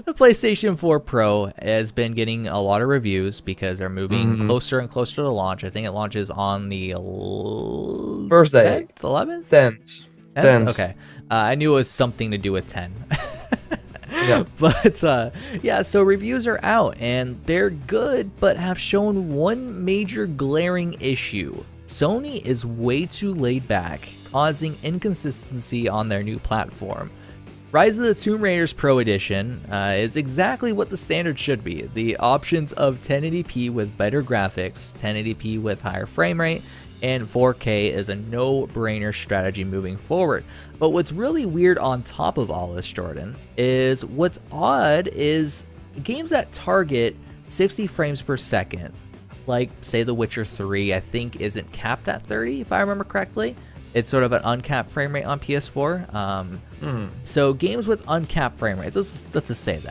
the PlayStation 4 Pro has been getting a lot of reviews because they're moving closer and closer to launch. I think it launches on the First day, 10th, 11th? 10th, 10th? 10th. Okay. I knew it was something to do with 10. Yeah, But yeah, so reviews are out and they're good, but have shown one major glaring issue. Sony is way too laid back, causing inconsistency on their new platform. Rise of the Tomb Raiders Pro Edition is exactly what the standard should be. The options of 1080p with better graphics, 1080p with higher frame rate, and 4K is a no-brainer strategy moving forward. But what's really weird on top of all this, Jordan, is what's odd is games that target 60 frames per second, like say The Witcher 3, I think isn't capped at 30 if I remember correctly. It's sort of an uncapped frame rate on PS4. So games with uncapped frame rates, let's just say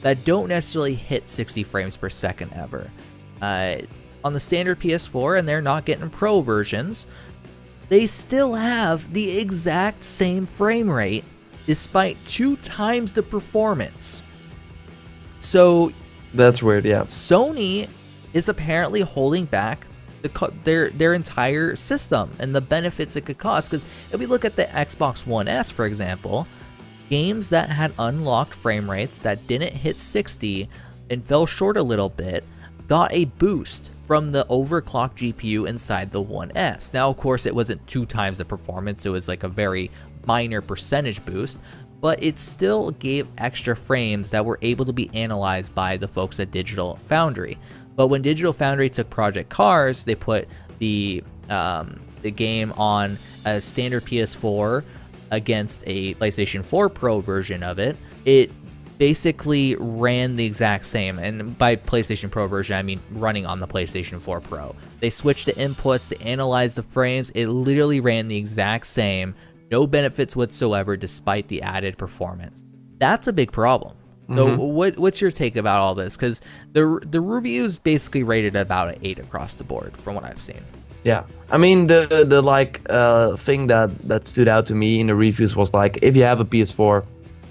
that don't necessarily hit 60 frames per second ever. On the standard PS4, and they're not getting Pro versions, they still have the exact same frame rate despite 2 times the performance. So that's weird. Yeah, Sony is apparently holding back their entire system and the benefits it could cost. Because if we look at the Xbox One S, for example, games that had unlocked frame rates that didn't hit 60 and fell short a little bit got a boost from the overclocked GPU inside the One S. Now, of course, it wasn't 2 times the performance. It was like a very minor percentage boost, but it still gave extra frames that were able to be analyzed by the folks at Digital Foundry. But when Digital Foundry took Project Cars, they put the game on a standard PS4 against a PlayStation 4 Pro version of it. It basically ran the exact same, and by PlayStation Pro version I mean running on the PlayStation 4 Pro. They switched the inputs to analyze the frames. It literally ran the exact same, no benefits whatsoever despite the added performance. That's a big problem. So what's your take about all this? Because the reviews basically rated about an 8 across the board from what I've seen. yeah. I mean, the thing that stood out to me in the reviews was like, if you have a PS4,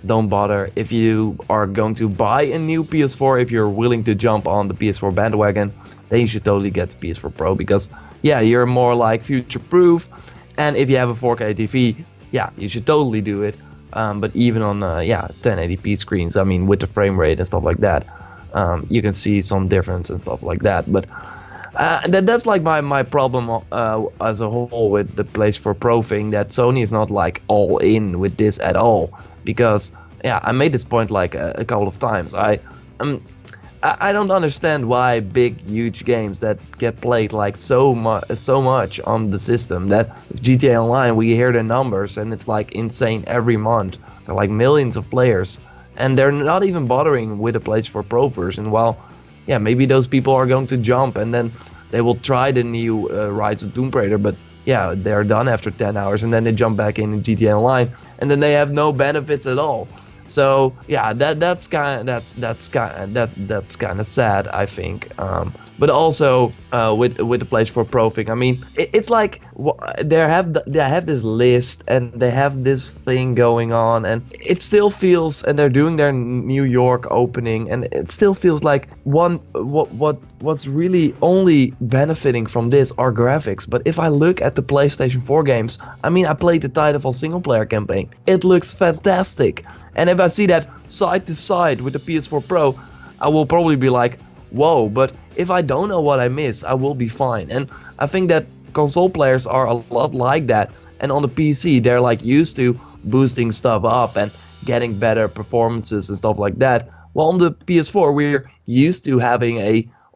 don't bother. If you are going to buy a new PS4, if you're willing to jump on the PS4 bandwagon, then you should totally get the PS4 Pro because, yeah, you're more like future-proof. And if you have a 4K TV, yeah, you should totally do it. But even on 1080p screens, I mean, with the frame rate and stuff like that, you can see some difference and stuff like that. But that's like my problem as a whole with the PS4 Pro thing, that Sony is not like all in with this at all. Because yeah, I made this point like a couple of times. I don't understand why big, huge games that get played like so much on the system, that GTA Online, we hear the numbers and it's like insane every month. They're like millions of players, and they're not even bothering with the PlayStation 4 Pro version. Well, yeah, maybe those people are going to jump and then they will try the new Rise of Tomb Raider, but yeah, they're done after 10 hours and then they jump back in GTA Online and then they have no benefits at all. So yeah, that's kind of sad, I think. But also with the PlayStation 4 Pro thing, I mean, it's like they have this list and they have this thing going on, and it still feels, and they're doing their New York opening, and it still feels like what's really only benefiting from this are graphics. But if I look at the PlayStation 4 games, I mean, I played the Titanfall single player campaign. It looks fantastic. And if I see that side to side with the PS4 Pro, I will probably be like, whoa. But if I don't know what I miss, I will be fine. And I think that console players are a lot like that. And on the PC, they're like used to boosting stuff up and getting better performances and stuff like that. Well, on the PS4, we're used to having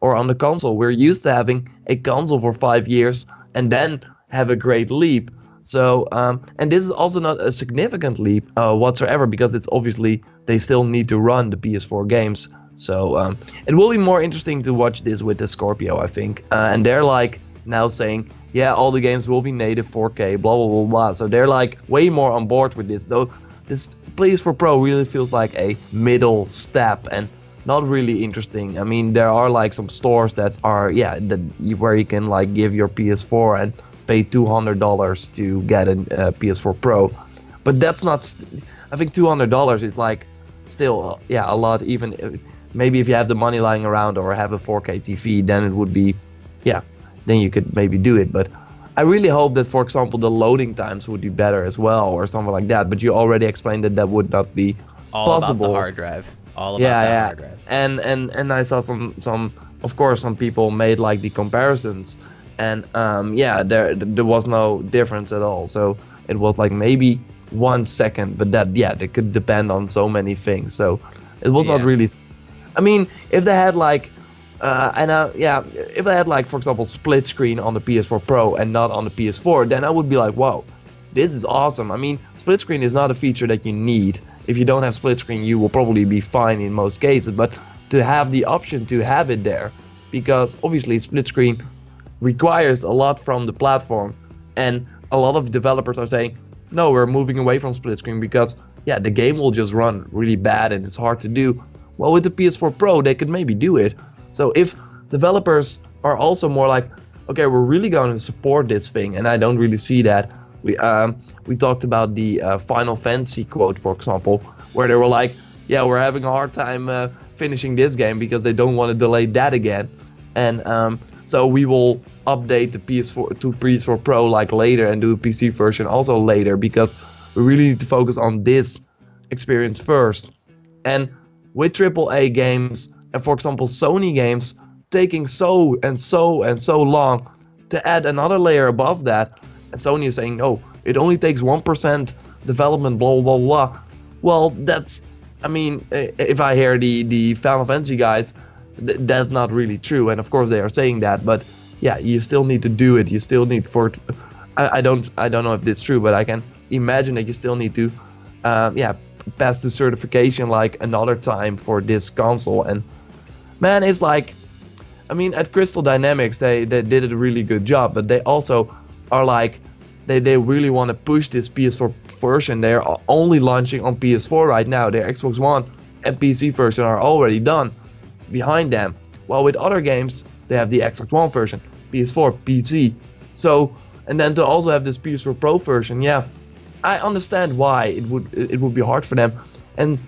on the console, we're used to having a console for 5 years and then have a great leap. So, and this is also not a significant leap whatsoever, because it's obviously they still need to run the PS4 games. So it will be more interesting to watch this with the Scorpio, I think. And they're like now saying, yeah, all the games will be native 4K, blah, blah, blah, blah. So they're like way more on board with this. Though this PS4 Pro really feels like a middle step and not really interesting. I mean, there are like some stores that are, where you can like give your PS4 and pay $200 to get a PS4 Pro, but that's not. I think $200 is like still, yeah, a lot. Even maybe if you have the money lying around or have a 4K TV, then it would be, yeah, then you could maybe do it. But I really hope that, for example, the loading times would be better as well, or something like that. But you already explained that that would not be All about the possible. hard drive. All about Yeah, that yeah. hard drive. And I saw some of course some people made like the comparisons, and yeah, there was no difference at all. So it was like maybe 1 second, but that could depend on so many things. So it was not Yeah. really. I mean, if they had like if they had like, for example, split screen on the PS4 Pro and not on the PS4, then I would be like, wow, this is awesome. I mean, split screen is not a feature that you need. If you don't have split screen, you will probably be fine in most cases, but to have the option to have it there, because obviously split screen requires a lot from the platform, and a lot of developers are saying, no, we're moving away from split screen because, yeah, the game will just run really bad and it's hard to do. Well, with the PS4 Pro, they could maybe do it. So if developers are also more like, okay, we're really going to support this thing, and I don't really see that. We talked about the Final Fantasy quote, for example, where they were like, yeah, we're having a hard time finishing this game because they don't want to delay that again. And so we will update the PS4 to PS4 Pro like later and do a PC version also later, because we really need to focus on this experience first. And with AAA games, and for example Sony games, taking so long to add another layer above that, and Sony is saying, no, it only takes 1% development, blah blah blah. Well, that's, I mean, if I hear the Final Fantasy guys, that's not really true, and of course they are saying that, but yeah, you still need to do it. You still need I don't know if that's true, but I can imagine that you still need to pass the certification like another time for this console. And man, it's like, I mean, at Crystal Dynamics they did a really good job, but they also are like, they really want to push this PS4 version. They're only launching on PS4 right now. Their Xbox One and PC version are already done behind them. While with other games, they have the Xbox One version, PS4, PC. So, and then to also have this PS4 Pro version, yeah, I understand why it would be hard for them. And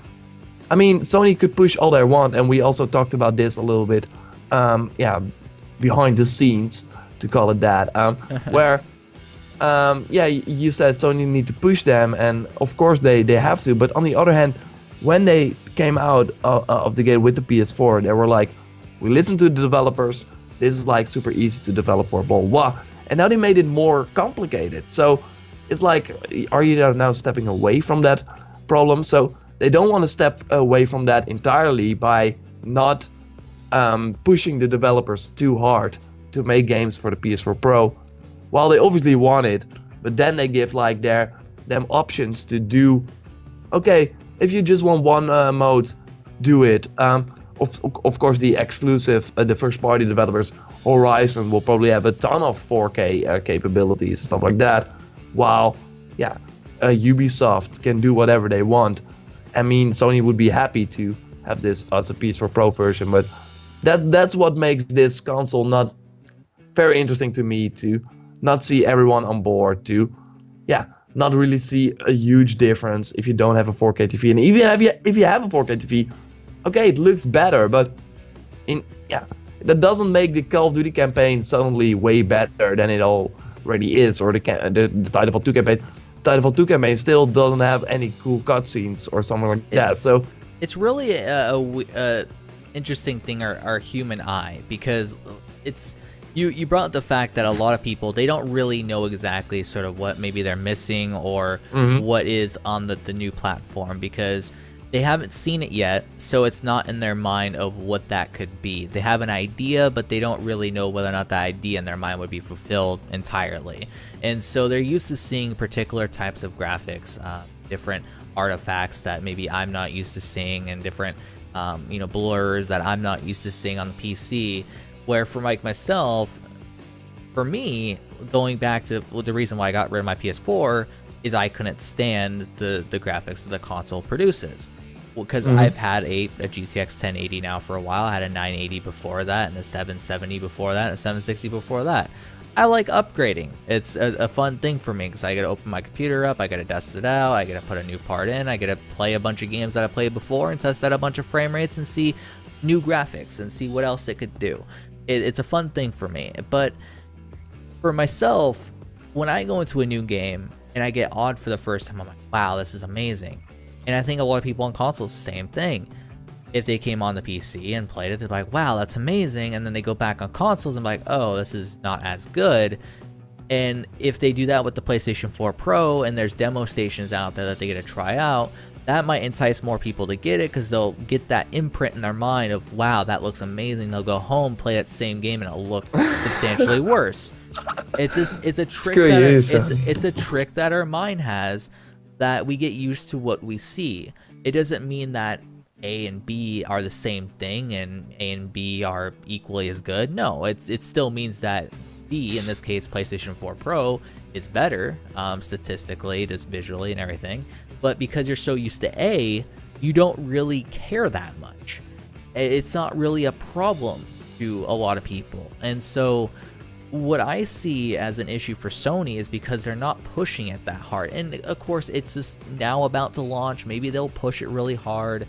I mean, Sony could push all they want, and we also talked about this a little bit, behind the scenes, to call it that, where, you said Sony need to push them, and of course they have to. But on the other hand, when they came out of the gate with the PS4, they were like, we listened to the developers. This is like super easy to develop for, blah blah. And now they made it more complicated. So it's like, are you now stepping away from that problem? So they don't want to step away from that entirely by not pushing the developers too hard to make games for the PS4 Pro. While they obviously want it, but then they give like them options to do, okay, if you just want one mode, do it. Of course, the exclusive, the first party developers, Horizon, will probably have a ton of 4K capabilities and stuff like that. While, Ubisoft can do whatever they want. I mean, Sony would be happy to have this as a PS4 Pro version, but that's what makes this console not very interesting to me, to not see everyone on board, to not really see a huge difference if you don't have a 4K TV. And even if you have a 4K TV, okay, it looks better, but that doesn't make the Call of Duty campaign suddenly way better than it already is, or the Titanfall 2 campaign. Titanfall 2 campaign still doesn't have any cool cutscenes or something like that. So it's really a interesting thing, our human eye, because it's you brought up the fact that a lot of people, they don't really know exactly sort of what maybe they're missing, or what is on the new platform, because they haven't seen it yet, so it's not in their mind of what that could be. They have an idea, but they don't really know whether or not that idea in their mind would be fulfilled entirely. And so they're used to seeing particular types of graphics, different artifacts that maybe I'm not used to seeing, and different blurs that I'm not used to seeing on the PC. Where for myself, for me, going back to the reason why I got rid of my PS4 is I couldn't stand the graphics that the console produces. Because I've had a GTX 1080 now for a while. I had a 980 before that, and a 770 before that, and a 760 before that. I like upgrading. It's a fun thing for me because I get to open my computer up, I get to test it out, I get to put a new part in, I get to play a bunch of games that I played before and test out a bunch of frame rates and see new graphics and see what else it could do. It's a fun thing for me. But for myself, when I go into a new game and I get awed for the first time, I'm like, wow, this is amazing. And I think a lot of people on consoles, same thing. If they came on the PC and played it, they're like, wow, that's amazing. And then they go back on consoles and be like, oh, this is not as good. And if they do that with the PlayStation 4 Pro and there's demo stations out there that they get to try out, that might entice more people to get it because they'll get that imprint in their mind of, wow, that looks amazing. They'll go home, play that same game, and it'll look substantially worse. It's a trick it's a trick that our mind has, that we get used to what we see. It doesn't mean that A and B are the same thing and A and B are equally as good. No, it still means that B, in this case PlayStation 4 Pro, is better statistically, just visually and everything. But because you're so used to A, you don't really care that much. It's not really a problem to a lot of people. And so what I see as an issue for Sony is because they're not pushing it that hard. And of course, it's just now about to launch. Maybe they'll push it really hard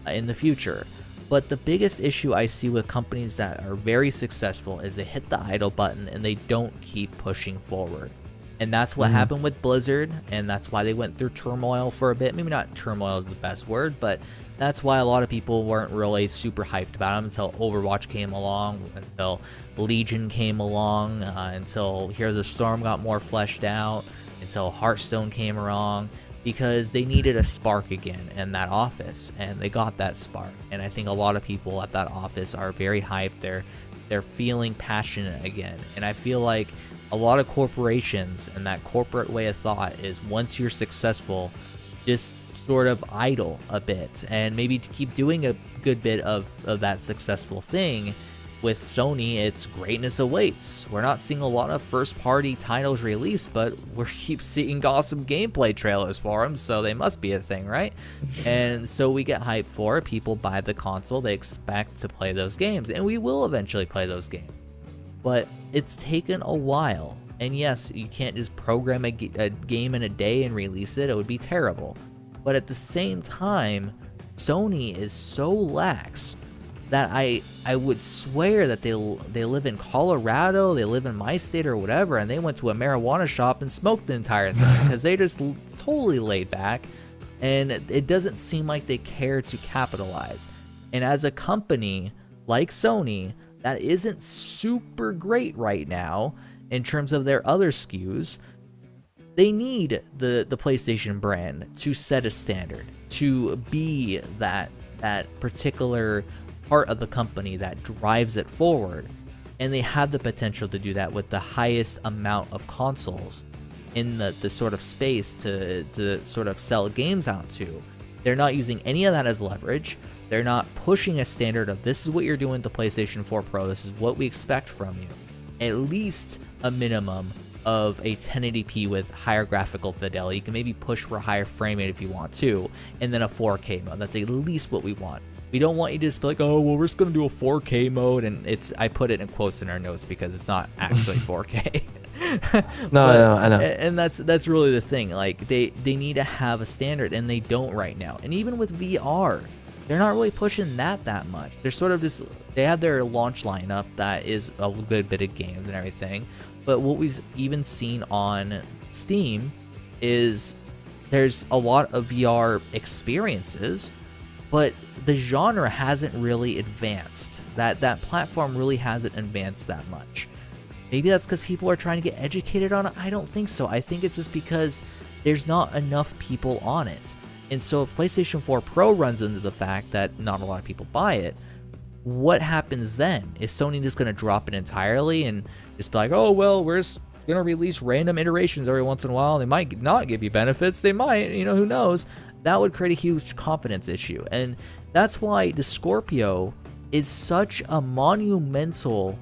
in the future. But the biggest issue I see with companies that are very successful is they hit the idle button and they don't keep pushing forward. And that's what happened with Blizzard, and that's why they went through turmoil for a bit. Maybe not turmoil is the best word, but that's why a lot of people weren't really super hyped about them until Overwatch came along, until Legion came along, until Heroes of the Storm got more fleshed out, until Hearthstone came along, because they needed a spark again in that office, and they got that spark. And I think a lot of people at that office are very hyped. They're feeling passionate again, and I feel like a lot of corporations and that corporate way of thought is once you're successful, just sort of idle a bit and maybe to keep doing a good bit of that successful thing. With Sony, it's greatness awaits. We're not seeing a lot of first-party titles released, but we keep seeing awesome gameplay trailers for them, so they must be a thing, right? And so we get hyped for it. People buy the console. They expect to play those games, and we will eventually play those games. But it's taken a while. And yes, you can't just program a game in a day and release it. It would be terrible. But at the same time, Sony is so lax that I would swear that they live in Colorado, they live in my state or whatever, and they went to a marijuana shop and smoked the entire thing because they just totally laid back, and it doesn't seem like they care to capitalize. And as a company like Sony, that isn't super great right now in terms of their other SKUs. They need the PlayStation brand to set a standard, to be that particular part of the company that drives it forward. And they have the potential to do that with the highest amount of consoles in the sort of space to sort of sell games out to. They're not using any of that as leverage. They're not pushing a standard of this is what you're doing to PlayStation 4 Pro. This is what we expect from you. At least a minimum of a 1080p with higher graphical fidelity. You can maybe push for a higher frame rate if you want to, and then a 4K mode. That's at least what we want. We don't want you to just be like, oh, well, we're just going to do a 4K mode, and I put it in quotes in our notes because it's not actually 4K. No, I know. And that's really the thing. Like, they need to have a standard, and they don't right now. And even with VR, they're not really pushing that much. They're sort of just, they have their launch lineup that is a good bit of games and everything. But what we've even seen on Steam is there's a lot of VR experiences, but the genre hasn't really advanced. That platform really hasn't advanced that much. Maybe that's because people are trying to get educated on it. I don't think so. I think it's just because there's not enough people on it. And so if PlayStation 4 Pro runs into the fact that not a lot of people buy it, what happens then? Is Sony just going to drop it entirely and just be like, oh, well, we're just going to release random iterations every once in a while. They might not give you benefits. They might, who knows? That would create a huge confidence issue. And that's why the Scorpio is such a monumental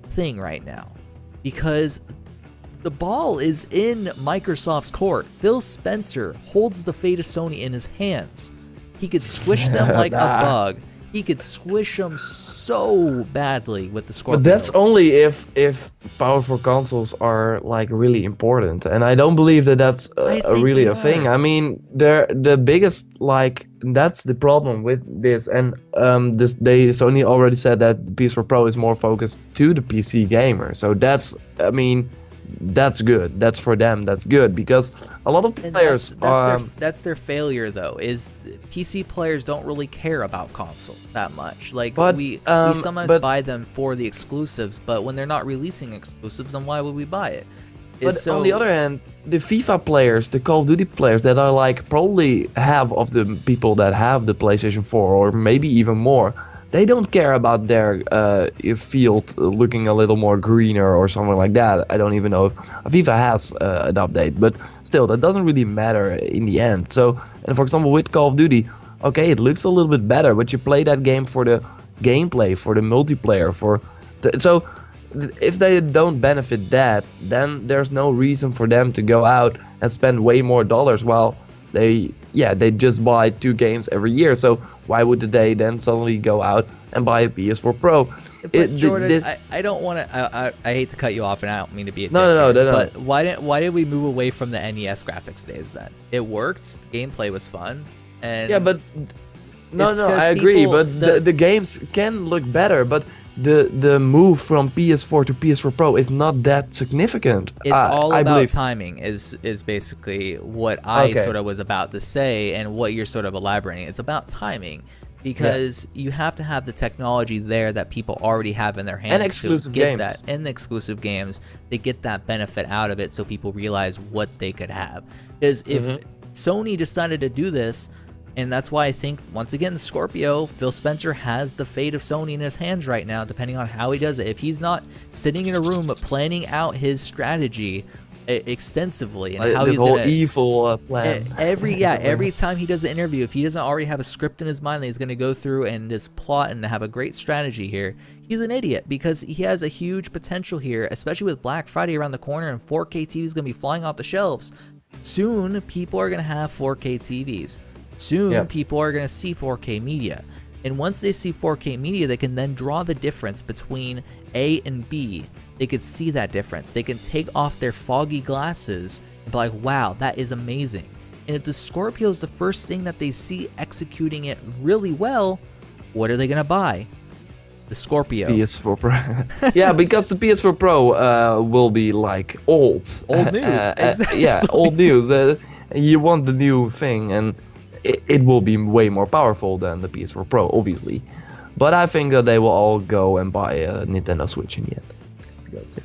thing right now, because the ball is in Microsoft's court. Phil Spencer holds the fate of Sony in his hands. He could squish them like a bug. he could swish them so badly with the Scorpio. But that's only if powerful consoles are like really important, and I don't believe that that's really a thing. I mean, they're the biggest, like, that's the problem with this, and Sony already said that the PS4 Pro is more focused to the PC gamer. So that's, I mean, that's good. That's for them. That's good, because a lot of players that's their failure though. Is PC players don't really care about console that much. Like, we sometimes buy them for the exclusives, but when they're not releasing exclusives, then why would we buy it? But on the other hand, the FIFA players, the Call of Duty players that are like probably half of the people that have the PlayStation 4, or maybe even more, they don't care about their field looking a little more greener or something like that. I don't even know if FIFA has an update, but still, that doesn't really matter in the end. So, and for example, with Call of Duty, okay, it looks a little bit better, but you play that game for the gameplay, for the multiplayer, so if they don't benefit that, then there's no reason for them to go out and spend way more dollars while they just buy 2 games every year. So why would they then suddenly go out and buy a PS4 Pro? But Jordan, I don't want to. I hate to cut you off, and I don't mean to be a no. But why did we move away from the NES graphics days then? It worked. The gameplay was fun. And yeah, but no, I agree. But the games can look better, but the move from PS4 to PS4 Pro is not that significant. It's all about timing is basically what I sort of was about to say, and what you're sort of elaborating. It's about timing, because you have to have the technology there that people already have in their hands, and exclusive to get games. that, and the exclusive games, they get that benefit out of it, so people realize what they could have. Because if Sony decided to do this, and that's why I think, once again, the Scorpio, Phil Spencer has the fate of Sony in his hands right now, depending on how he does it. If he's not sitting in a room planning out his strategy extensively, and how he's whole gonna evil plan. Every time he does an interview, if he doesn't already have a script in his mind that he's going to go through and just plot and have a great strategy here, he's an idiot, because he has a huge potential here, especially with Black Friday around the corner and 4K TVs going to be flying off the shelves. Soon, people are going to have 4K TVs. Soon, people are going to see 4K media. And once they see 4K media, they can then draw the difference between A and B. They could see that difference. They can take off their foggy glasses and be like, wow, that is amazing. And if the Scorpio is the first thing that they see executing it really well, what are they going to buy? The Scorpio. PS4 Pro. Yeah, because the PS4 Pro will be like old. Old news. Exactly. Yeah, old news. You want the new thing, and it will be way more powerful than the PS4 Pro, obviously. But I think that they will all go and buy a Nintendo Switch in the end. Because,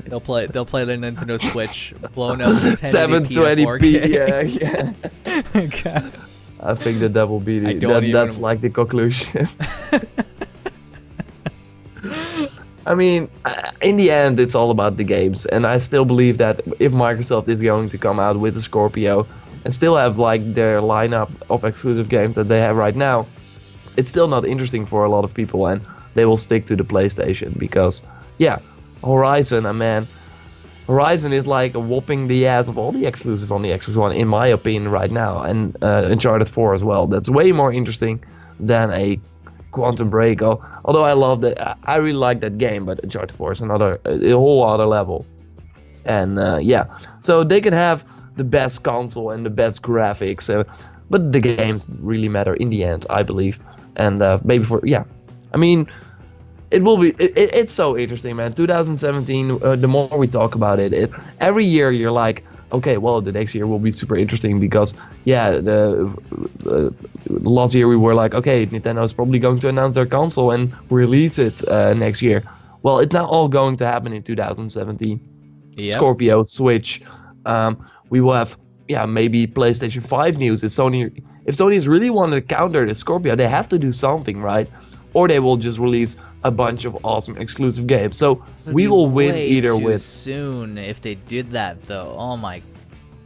they'll play their Nintendo Switch blown up to 720p. Yeah. God. I think that will be that's like the conclusion. I mean, in the end, it's all about the games, and I still believe that if Microsoft is going to come out with the Scorpio and still have like their lineup of exclusive games that they have right now, it's still not interesting for a lot of people, and they will stick to the PlayStation, because Horizon, Horizon is like whooping the ass of all the exclusives on the Xbox One, in my opinion, right now, and Uncharted 4 as well. That's way more interesting than a Quantum Break. Although I love that, I really like that game, but Uncharted 4 is a whole other level. And so they can have the best console and the best graphics, but the games really matter in the end, I believe. And maybe I mean, it will be. It's so interesting, man. 2017. The more we talk about it, every year you're like, okay, well, the next year will be super interesting, because the last year we were like, okay, Nintendo is probably going to announce their console and release it next year. Well, it's not all going to happen in 2017. Yep. Scorpio, Switch. We will have maybe PlayStation 5 news. If Sony's really wanted to counter the Scorpio, they have to do something, right? Or they will just release a bunch of awesome exclusive games. So we will win either way. Soon if they did that, though. Oh my,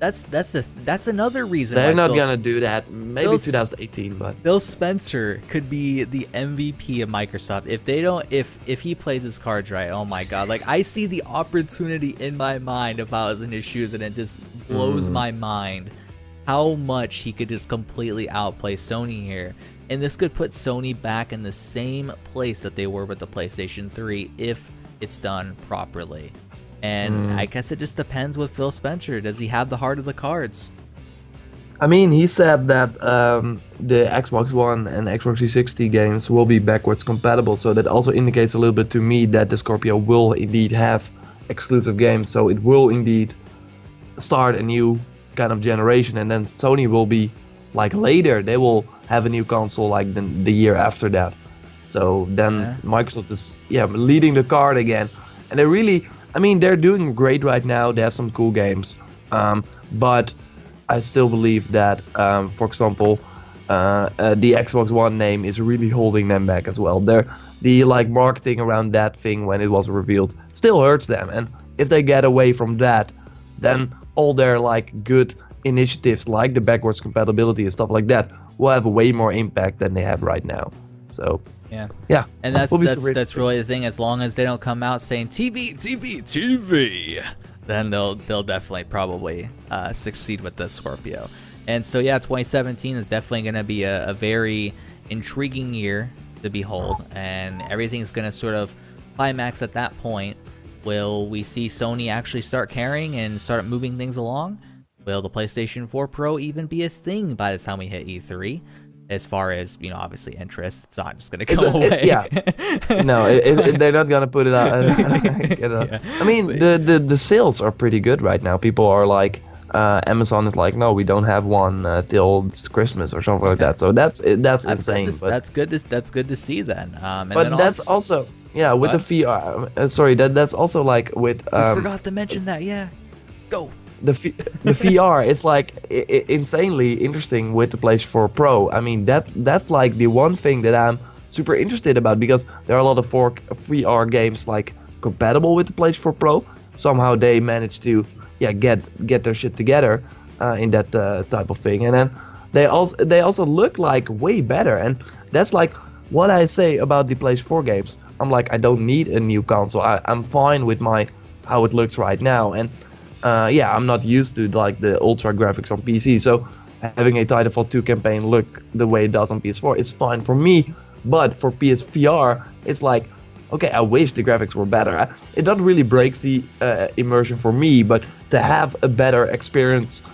that's another reason. They're not gonna do that. Maybe 2018, but Phil Spencer could be the MVP of Microsoft if they don't. If he plays his cards right. Oh my God! Like, I see the opportunity in my mind if I was in his shoes, and it just blows my mind how much he could just completely outplay Sony here. And this could put Sony back in the same place that they were with the PlayStation 3 if it's done properly. And I guess it just depends with Phil Spencer. Does he have the heart of the cards? I mean, he said that the Xbox One and Xbox 360 games will be backwards compatible, so that also indicates a little bit to me that the Scorpio will indeed have exclusive games, so it will indeed start a new kind of generation, and then Sony will be like later, they will have a new console like the year after that. So then Microsoft is leading the card again, and they really, I mean, they're doing great right now. They have some cool games, but I still believe that, for example, the Xbox One name is really holding them back as well. The like marketing around that thing when it was revealed still hurts them, and if they get away from that, then all their like good initiatives like the backwards compatibility and stuff like that will have way more impact than they have right now. So yeah, and that's really the thing. As long as they don't come out saying TV, then they'll definitely probably succeed with the Scorpio. And so 2017 is definitely going to be a very intriguing year to behold, and everything's going to sort of climax at that point. Will we see Sony actually start caring and start moving things along? Will the PlayStation 4 Pro even be a thing by the time we hit E3? As far as, obviously interest, it's not just going to go away. No, they're not going to put it out. I mean, the sales are pretty good right now. People are like, Amazon is like, no, we don't have one till Christmas or something like that. So that's insane. That's good to see then. But that's also with the VR. Sorry, that's also like with. I forgot to mention that. Go. The VR is like insanely interesting with the PlayStation 4 Pro. I mean, that's like the one thing that I'm super interested about, because there are a lot of VR games like compatible with the PlayStation 4 Pro. Somehow they managed to get their shit together in that type of thing, and then they also look like way better. And that's like what I say about the PlayStation 4 games. I'm like, I don't need a new console. I'm fine with how it looks right now, and I'm not used to like the ultra graphics on PC, so having a Titanfall 2 campaign look the way it does on PS4 is fine for me. But for PSVR, it's like, okay, I wish the graphics were better. It doesn't really breaks the immersion for me, but to have a better experience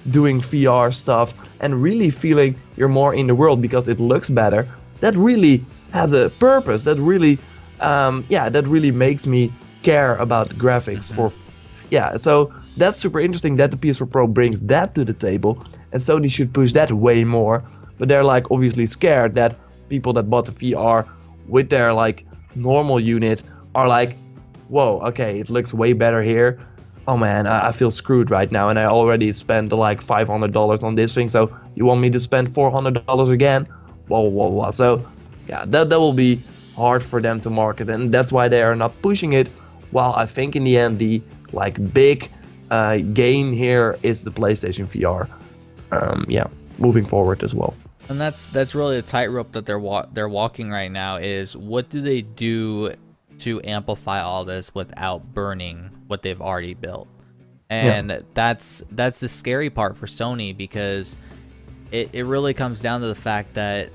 doing VR stuff and really feeling you're more in the world because it looks better, that really has a purpose. That really, that really makes me care about the graphics so that's super interesting that the PS4 Pro brings that to the table, and Sony should push that way more. But they're like obviously scared that people that bought the VR with their like normal unit are like, whoa, okay, it looks way better here. Oh man, I feel screwed right now, and I already spent like $500 on this thing, so you want me to spend $400 again? Whoa. So that will be hard for them to market, and that's why they are not pushing it. While I think in the end the like big gain here is the PlayStation VR. Moving forward as well. And that's really the tightrope that they're walking right now. Is what do they do to amplify all this without burning what they've already built? And that's the scary part for Sony, because it really comes down to the fact that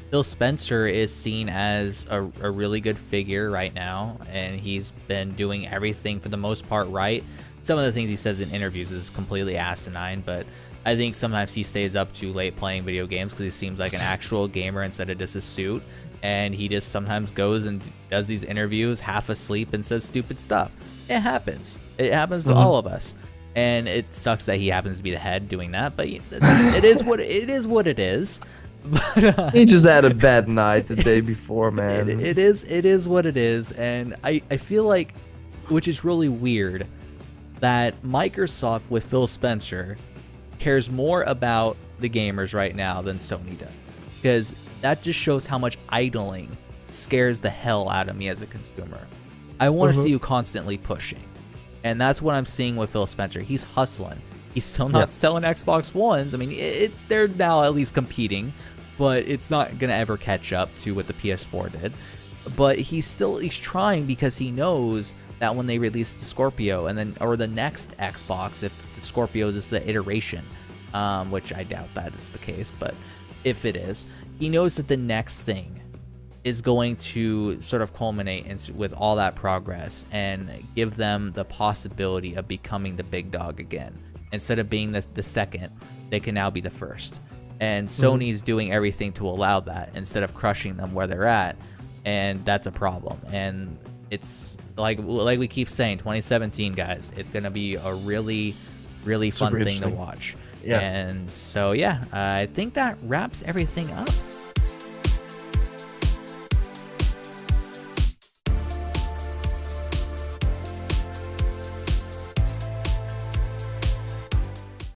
Phil Spencer is seen as a really good figure right now, and he's been doing everything for the most part right. Some of the things he says in interviews is completely asinine, but I think sometimes he stays up too late playing video games because he seems like an actual gamer instead of just a suit, and he just sometimes goes and does these interviews half asleep and says stupid stuff. It happens. It happens to all of us, and it sucks that he happens to be the head doing that, but it is what it is. But, he just had a bad night the day before, man. It is what it is, and I feel like, which is really weird, that Microsoft with Phil Spencer cares more about the gamers right now than Sony does, because that just shows how much idling scares the hell out of me as a consumer. I want to see you constantly pushing, and that's what I'm seeing with Phil Spencer. He's hustling. He's still not selling Xbox Ones. I mean, they're now at least competing, but it's not gonna ever catch up to what the PS4 did. But he's trying, because he knows that when they release the Scorpio or the next Xbox, if the Scorpio is the iteration, which I doubt that is the case, but if it is, he knows that the next thing is going to sort of culminate with all that progress and give them the possibility of becoming the big dog again. Instead of being the second, they can now be the first. And Sony's doing everything to allow that instead of crushing them where they're at. And that's a problem. And it's like we keep saying, 2017, guys, it's going to be a really, really fun thing to watch. Yeah. And so, yeah, I think that wraps everything up.